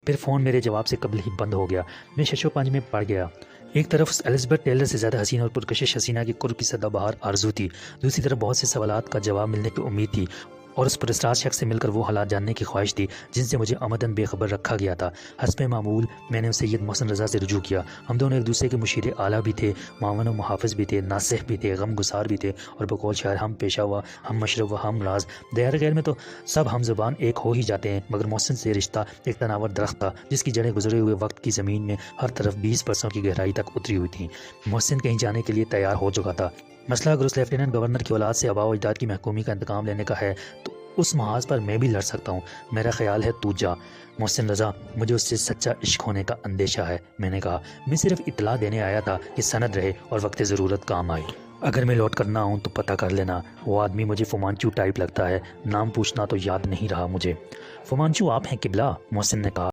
फिर फ़ोन मेरे जवाब से कबल ही बंद हो गया। मैं शशोपंज में पड़ गया। एक तरफ एलिज़ाबेथ टेलर से ज़्यादा हसीन और पुरकशिश हसीना की कुर्ब की सदाबहार आरज़ू थी, दूसरी तरफ बहुत से सवालात का जवाब मिलने की उम्मीद थी और उस पुरस्कार शख्स से मिलकर वो हालात जानने की ख्वाहिश थी जिनसे मुझे अमदन बेखबर रखा गया था। हस्ब मामूल मैंने सैयद मोहसिन रज़ा से रुजू किया। हम दोनों एक दूसरे के मुशीर आला भी थे, मावन व मुहाफ़िज़ भी थे, नासिह भी थे, गम गुसार भी थे और बकौल शायर हम पेशा हुआ, हम मशरब व हम राज। दयार गैर में तो सब हम ज़ुबान एक हो ही जाते हैं, मगर मोहसिन से रिश्ता एक तनावर दरख्त था जिसकी जड़ें गुजरे हुए वक्त की ज़मीन में हर तरफ 20 बरसों की गहराई तक उतरी हुई थीं। मोहसिन कहीं जाने के लिए तैयार हो चुका था। मसला अगर उस लेफ्टिनेंट गवर्नर की औलाद से आबा अजदाद की महकूमी का इंतकाम लेने का है तो उस महाज पर मैं भी लड़ सकता हूँ। मेरा ख्याल है तू जा। मोहसिन रज़ा, मुझे उससे सच्चा इश्क होने का अंदेशा है। मैंने कहा, मैं सिर्फ इतला देने आया था कि सनद रहे और वक्त ज़रूरत काम आए। अगर मैं लौट कर ना आऊँ तो पता कर लेना। वो आदमी मुझे फुमांचू टाइप लगता है, नाम पूछना तो याद नहीं रहा मुझे। फुमांचू आप हैं किबला? मोहसिन ने कहा।